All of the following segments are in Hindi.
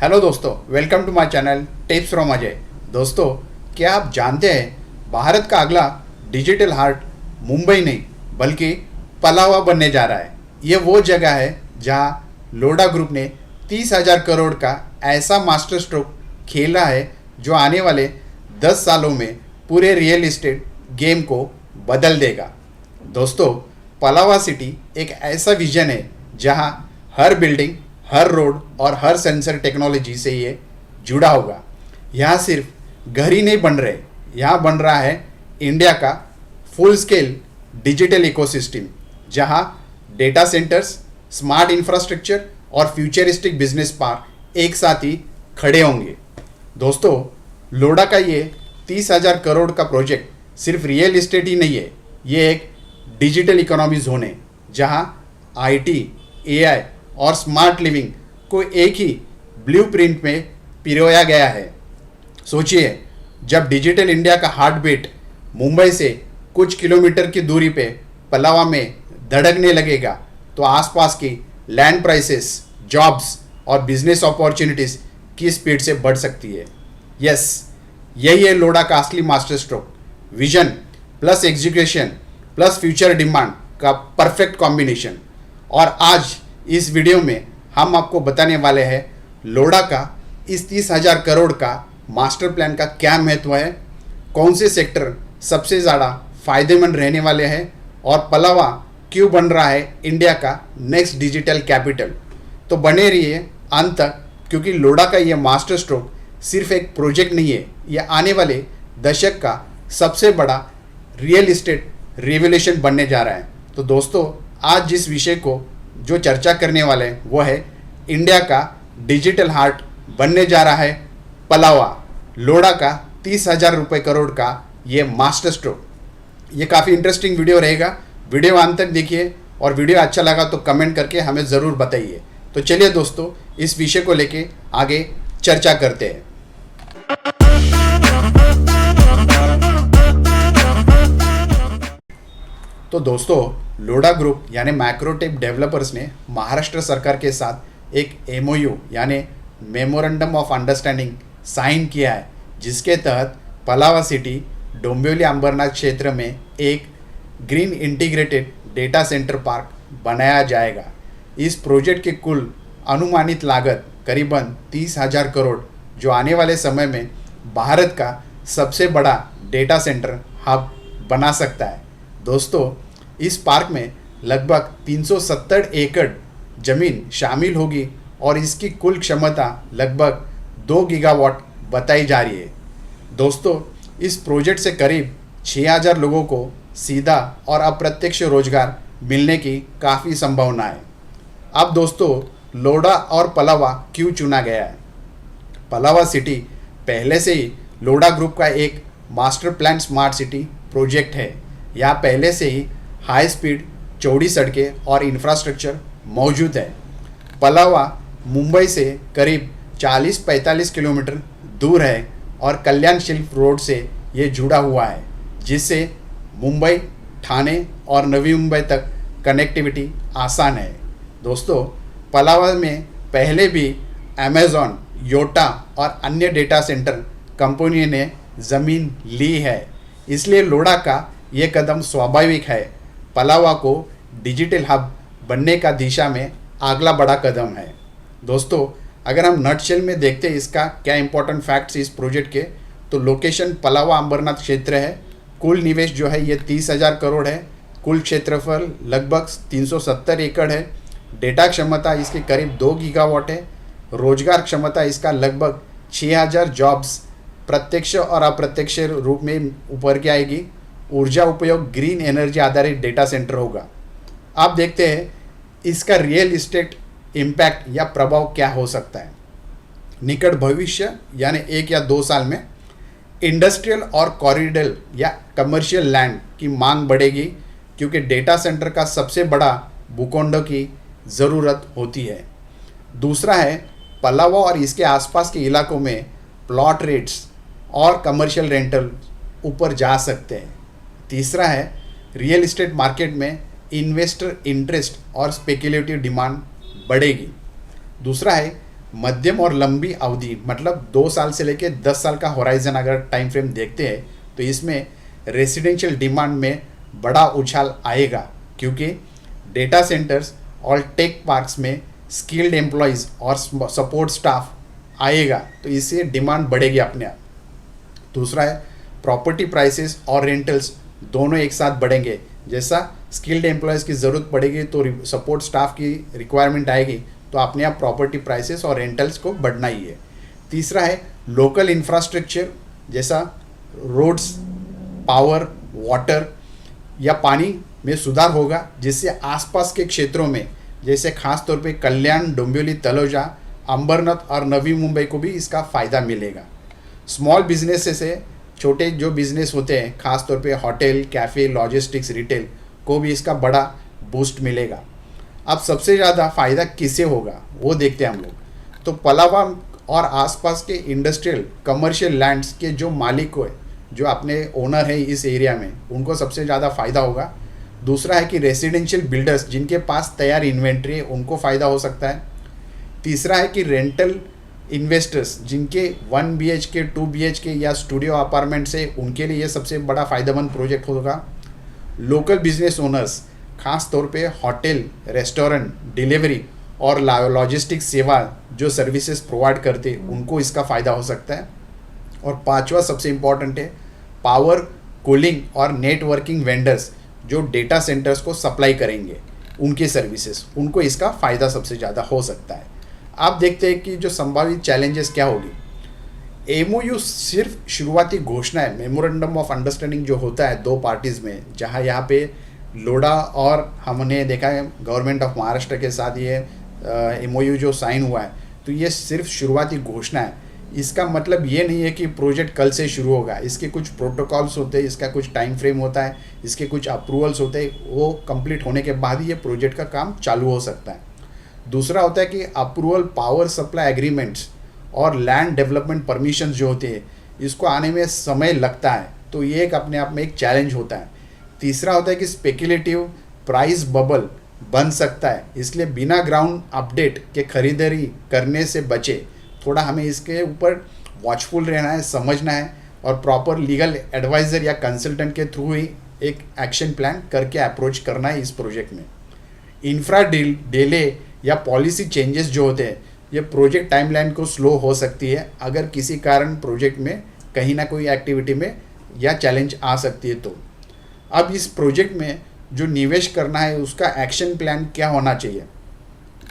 हेलो दोस्तों, welcome to my channel tips from Ajay. दोस्तों, क्या आप जानते हैं भारत का अगला डिजिटल हार्ट मुंबई नहीं बल्कि पलावा बनने जा रहा है। ये वो जगह है जहां लोढ़ा ग्रुप ने 30,000 करोड़ का ऐसा मास्टर स्ट्रोक खेला है जो आने वाले 10 सालों में पूरे रियल एस्टेट गेम को बदल देगा। दोस्तों, पलावा सिटी एक ऐसा विजन है जहां हर बिल्डिंग, हर रोड और हर सेंसर टेक्नोलॉजी से ये जुड़ा होगा। यहाँ सिर्फ घर ही नहीं बन रहे, यहाँ बन रहा है इंडिया का फुल स्केल डिजिटल इकोसिस्टम, जहाँ डेटा सेंटर्स, स्मार्ट इंफ्रास्ट्रक्चर और फ्यूचरिस्टिक बिजनेस पार्क एक साथ ही खड़े होंगे। दोस्तों, लोढ़ा का ये 30,000 करोड़ का प्रोजेक्ट सिर्फ रियल एस्टेट ही नहीं है, ये एक डिजिटल इकोनॉमी जोन है जहाँ IT, AI और स्मार्ट लिविंग को एक ही ब्लूप्रिंट में पिरोया गया है। सोचिए, जब डिजिटल इंडिया का हार्ट बीट मुंबई से कुछ किलोमीटर की दूरी पे पलावा में धड़कने लगेगा तो आसपास की लैंड प्राइसेस, जॉब्स और बिजनेस अपॉर्चुनिटीज़ की स्पीड से बढ़ सकती है। यस, यही है लोढ़ा का असली master stroke. Vision plus execution plus future demand का परफेक्ट कॉम्बिनेशन। और आज इस वीडियो में हम आपको बताने वाले हैं लोढ़ा का इस 30,000 करोड़ का मास्टर प्लान का क्या महत्व है, कौन से सेक्टर सबसे ज़्यादा फायदेमंद रहने वाले हैं और पलावा क्यों बन रहा है इंडिया का नेक्स्ट डिजिटल कैपिटल। तो बने रहिए अंत तक, क्योंकि लोढ़ा का ये मास्टर स्ट्रोक सिर्फ एक प्रोजेक्ट नहीं है, ये आने वाले दशक का सबसे बड़ा रियल एस्टेट रेवोल्यूशन बनने जा रहा है। तो दोस्तों, आज जिस विषय को जो चर्चा करने वाले हैं वो है इंडिया का डिजिटल हार्ट बनने जा रहा है पलावा, लोढ़ा का 30,000 रुपये करोड़ का ये मास्टर स्ट्रोक। ये काफ़ी इंटरेस्टिंग वीडियो रहेगा, वीडियो अंत तक देखिए और वीडियो अच्छा लगा तो कमेंट करके हमें ज़रूर बताइए। तो चलिए दोस्तों, इस विषय को लेके आगे चर्चा करते हैं। तो दोस्तों, लोढ़ा ग्रुप यानी मैक्रोटेक डेवलपर्स ने महाराष्ट्र सरकार के साथ एक MOU यानी मेमोरेंडम ऑफ अंडरस्टैंडिंग साइन किया है, जिसके तहत पलावा सिटी डोंबिवली अंबरनाथ क्षेत्र में एक green integrated data centre park बनाया जाएगा। इस प्रोजेक्ट की कुल अनुमानित लागत करीबन 30,000 करोड़, जो आने वाले समय में भारत का सबसे बड़ा डेटा सेंटर हब बना सकता है। दोस्तों, इस पार्क में लगभग 370 एकड़ ज़मीन शामिल होगी और इसकी कुल क्षमता लगभग 2 गीगावाट बताई जा रही है। दोस्तों, इस प्रोजेक्ट से करीब 6,000 लोगों को सीधा और अप्रत्यक्ष रोजगार मिलने की काफ़ी संभावना है। अब दोस्तों, लोढ़ा और पलावा क्यों चुना गया है? पलावा सिटी पहले से ही लोढ़ा ग्रुप का एक master plan smart city project है। यहाँ पहले से ही हाई स्पीड, चौड़ी सड़कें और इंफ्रास्ट्रक्चर मौजूद है। पलावा मुंबई से करीब 40-45 किलोमीटर दूर है और कल्याण शिल्प रोड से ये जुड़ा हुआ है, जिससे मुंबई, ठाणे और नवी मुंबई तक कनेक्टिविटी आसान है। दोस्तों, पलावा में पहले भी अमेज़ॉन, योटा और अन्य डेटा सेंटर कंपनी ने ज़मीन ली है, इसलिए लोढ़ा का ये कदम स्वाभाविक है। पलावा को डिजिटल हब बनने का दिशा में अगला बड़ा कदम है। दोस्तों, अगर हम नटशेल में देखते हैं इसका क्या इंपॉर्टेंट फैक्ट्स इस प्रोजेक्ट के, तो लोकेशन पलावा अंबरनाथ क्षेत्र है। कुल निवेश जो है ये 30,000 करोड़ है। कुल क्षेत्रफल लगभग 370 एकड़ है। डेटा क्षमता इसकी करीब 2 गीगावाट है। रोजगार क्षमता इसका लगभग 6,000 जॉब्स प्रत्यक्ष और अप्रत्यक्ष रूप में ऊपर की आएगी। ऊर्जा उपयोग ग्रीन एनर्जी आधारित डेटा सेंटर होगा। आप देखते हैं इसका रियल इस्टेट इम्पैक्ट या प्रभाव क्या हो सकता है। निकट भविष्य यानी 1 या 2 साल में इंडस्ट्रियल और कॉरिडोर या कमर्शियल लैंड की मांग बढ़ेगी, क्योंकि डेटा सेंटर का सबसे बड़ा भूखंडों की ज़रूरत होती है। दूसरा है, पलावा और इसके आसपास के इलाकों में प्लॉट रेट्स और कमर्शियल रेंटल ऊपर जा सकते हैं। तीसरा है, रियल एस्टेट मार्केट में इन्वेस्टर इंटरेस्ट और स्पेकुलेटिव डिमांड बढ़ेगी। दूसरा है, मध्यम और लंबी अवधि मतलब 2 साल से लेकर 10 साल का होराइजन अगर टाइम फ्रेम देखते हैं तो इसमें रेसिडेंशियल डिमांड में बड़ा उछाल आएगा, क्योंकि डेटा सेंटर्स और टेक पार्क्स में स्किल्ड एम्प्लॉयज़ और सपोर्ट स्टाफ आएगा, तो इससे डिमांड बढ़ेगी अपने आप। दूसरा है प्रॉपर्टी प्राइसेस और रेंटल्स दोनों एक साथ बढ़ेंगे। जैसा स्किल्ड एम्प्लॉयज़ की ज़रूरत पड़ेगी तो सपोर्ट स्टाफ की रिक्वायरमेंट आएगी, तो अपने आप प्रॉपर्टी प्राइसेस और रेंटल्स को बढ़ना ही है। तीसरा है लोकल इंफ्रास्ट्रक्चर, जैसा रोड्स, पावर, वाटर या पानी में सुधार होगा, जिससे आसपास के क्षेत्रों में जैसे खास तौर पे कल्याण, डोंबिवली, तलोजा, अंबरनाथ और नवी मुंबई को भी इसका फ़ायदा मिलेगा। स्मॉल बिजनेसेस से छोटे जो बिजनेस होते हैं, खास तौर पे होटल, कैफ़े, लॉजिस्टिक्स, रिटेल को भी इसका बड़ा बूस्ट मिलेगा। अब सबसे ज़्यादा फ़ायदा किसे होगा वो देखते हैं हम लोग। तो पलावा और आसपास के इंडस्ट्रियल कमर्शियल लैंड्स के जो मालिक है, जो अपने ओनर है इस एरिया में, उनको सबसे ज़्यादा फ़ायदा होगा। दूसरा है कि रेसिडेंशियल बिल्डर्स जिनके पास तैयार इन्वेंट्री है उनको फ़ायदा हो सकता है। तीसरा है कि रेंटल इन्वेस्टर्स जिनके 1 BHK 2 BHK या स्टूडियो अपार्टमेंट से, उनके लिए ये सबसे बड़ा फ़ायदेमंद प्रोजेक्ट होगा। लोकल बिजनेस ओनर्स खास तौर पे होटल, रेस्टोरेंट, डिलीवरी और लॉजिस्टिक्स सेवा जो सर्विसेज प्रोवाइड करते, उनको इसका फ़ायदा हो सकता है। और पांचवा सबसे इम्पॉर्टेंट है पावर, कूलिंग और नेटवर्किंग वेंडर्स जो डेटा सेंटर्स को सप्लाई करेंगे, उनके सर्विसेज, उनको इसका फ़ायदा सबसे ज़्यादा हो सकता है। आप देखते हैं कि जो संभावित चैलेंजेस क्या होगी। एमओयू सिर्फ शुरुआती घोषणा है, मेमोरेंडम ऑफ अंडरस्टैंडिंग जो होता है दो पार्टीज़ में, जहां यहाँ पे लोडा और हमने देखा है गवर्नमेंट ऑफ महाराष्ट्र के साथ ये एमओयू जो साइन हुआ है, तो ये सिर्फ शुरुआती घोषणा है। इसका मतलब ये नहीं है कि प्रोजेक्ट कल से शुरू होगा। इसके कुछ प्रोटोकॉल्स होते हैं, इसका कुछ टाइम फ्रेम होता है, इसके कुछ अप्रूवल्स होते हैं, वो कंप्लीट होने के बाद ही ये प्रोजेक्ट का काम चालू हो सकता है। दूसरा होता है कि अप्रूवल, पावर सप्लाई एग्रीमेंट्स और लैंड डेवलपमेंट परमिशंस जो होते हैं, इसको आने में समय लगता है, तो ये एक अपने आप में एक चैलेंज होता है। तीसरा होता है कि स्पेकुलेटिव प्राइस बबल बन सकता है, इसलिए बिना ग्राउंड अपडेट के खरीदारी करने से बचे। थोड़ा हमें इसके ऊपर वॉचफुल रहना है, समझना है और प्रॉपर लीगल एडवाइज़र या कंसल्टेंट के थ्रू ही एक एक्शन प्लान करके अप्रोच करना है इस प्रोजेक्ट में। इंफ्रा डिले या पॉलिसी चेंजेस जो होते हैं, ये प्रोजेक्ट टाइमलाइन को स्लो हो सकती है अगर किसी कारण प्रोजेक्ट में कहीं ना कोई एक्टिविटी में या चैलेंज आ सकती है। तो अब इस प्रोजेक्ट में जो निवेश करना है उसका एक्शन प्लान क्या होना चाहिए।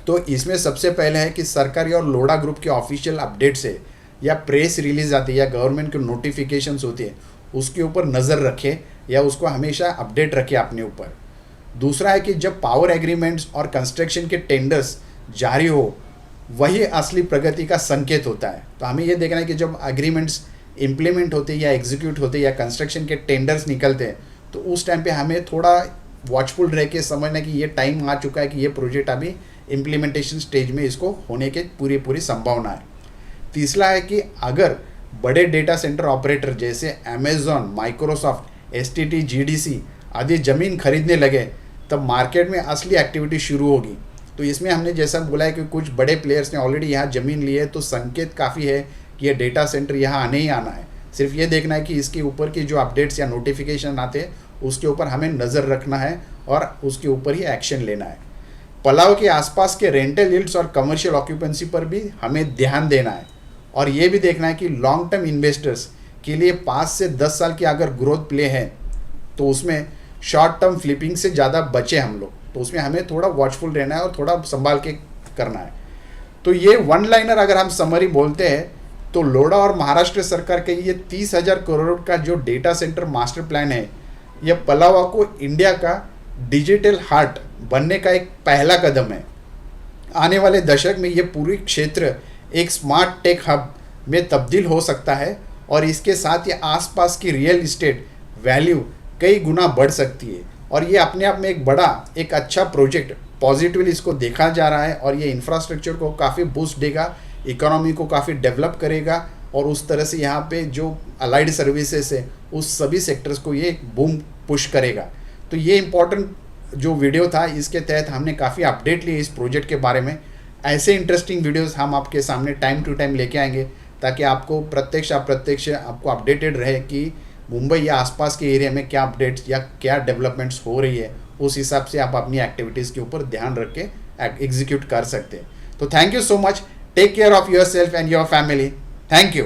तो इसमें सबसे पहले है कि सरकारी और लोडा ग्रुप के ऑफिशियल अपडेट से या प्रेस रिलीज आती है या गवर्नमेंट के नोटिफिकेशंस होती है, उसके ऊपर नज़र रखें या उसको हमेशा अपडेट रखें अपने ऊपर। दूसरा है कि जब पावर एग्रीमेंट्स और कंस्ट्रक्शन के टेंडर्स जारी हो, वही असली प्रगति का संकेत होता है। तो हमें ये देखना है कि जब एग्रीमेंट्स इम्प्लीमेंट होते या एग्जीक्यूट होते या कंस्ट्रक्शन के टेंडर्स निकलते हैं, तो उस टाइम पे हमें थोड़ा वॉचफुल रह के समझना कि ये टाइम आ चुका है कि ये प्रोजेक्ट अभी इम्प्लीमेंटेशन स्टेज में इसको होने के पूरी संभावना है। तीसरा है कि अगर बड़े डेटा सेंटर ऑपरेटर जैसे अमेजॉन, माइक्रोसॉफ्ट, एसटीटी, जीडीसी आदि ज़मीन खरीदने लगे, तब मार्केट में असली एक्टिविटी शुरू होगी। तो इसमें हमने जैसा बोला है कि कुछ बड़े प्लेयर्स ने ऑलरेडी यहाँ ज़मीन ली है, तो संकेत काफ़ी है कि ये डेटा सेंटर यहाँ आने ही आना है। सिर्फ ये देखना है कि इसके ऊपर की जो अपडेट्स या नोटिफिकेशन आते हैं उसके ऊपर हमें नज़र रखना है और उसके ऊपर ही एक्शन लेना है। पलाव के आसपास के रेंटल यील्ड्स और कमर्शियल ऑक्यूपेंसी पर भी हमें ध्यान देना है और ये भी देखना है कि लॉन्ग टर्म इन्वेस्टर्स के लिए 5 से 10 साल की अगर ग्रोथ प्ले है तो उसमें शॉर्ट टर्म फ्लिपिंग से ज़्यादा बचे हम लोग। तो उसमें हमें थोड़ा वॉचफुल रहना है और थोड़ा संभाल के करना है। तो ये वन लाइनर अगर हम समरी बोलते हैं तो लोडा और महाराष्ट्र सरकार के ये 30,000 करोड़ का जो डेटा सेंटर मास्टर प्लान है, यह पलावा को इंडिया का डिजिटल हार्ट बनने का एक पहला कदम है। आने वाले दशक में ये पूरी क्षेत्र एक स्मार्ट टेक हब में तब्दील हो सकता है और इसके साथ ये आसपास की रियल इस्टेट वैल्यू कई गुना बढ़ सकती है। और ये अपने आप में एक बड़ा, एक अच्छा प्रोजेक्ट पॉजिटिवली इसको देखा जा रहा है और ये इंफ्रास्ट्रक्चर को काफ़ी बूस्ट देगा, इकोनॉमी को काफ़ी डेवलप करेगा और उस तरह से यहाँ पे जो अलाइड सर्विसेज है उस सभी सेक्टर्स को ये बूम पुश करेगा। तो ये इम्पोर्टेंट जो वीडियो था, इसके तहत हमने काफ़ी अपडेट लिए इस प्रोजेक्ट के बारे में। ऐसे इंटरेस्टिंग वीडियोस हम आपके सामने टाइम टू टाइम लेके आएंगे, ताकि आपको प्रत्यक्ष अप्रत्यक्ष आपको अपडेटेड रहे कि मुंबई या आसपास के एरिया में क्या अपडेट्स या क्या डेवलपमेंट्स हो रही है। उस हिसाब से आप अपनी एक्टिविटीज़ के ऊपर ध्यान रख के एग्जीक्यूट कर सकते हैं। तो thank you so much, take care of your self and your family, thank you.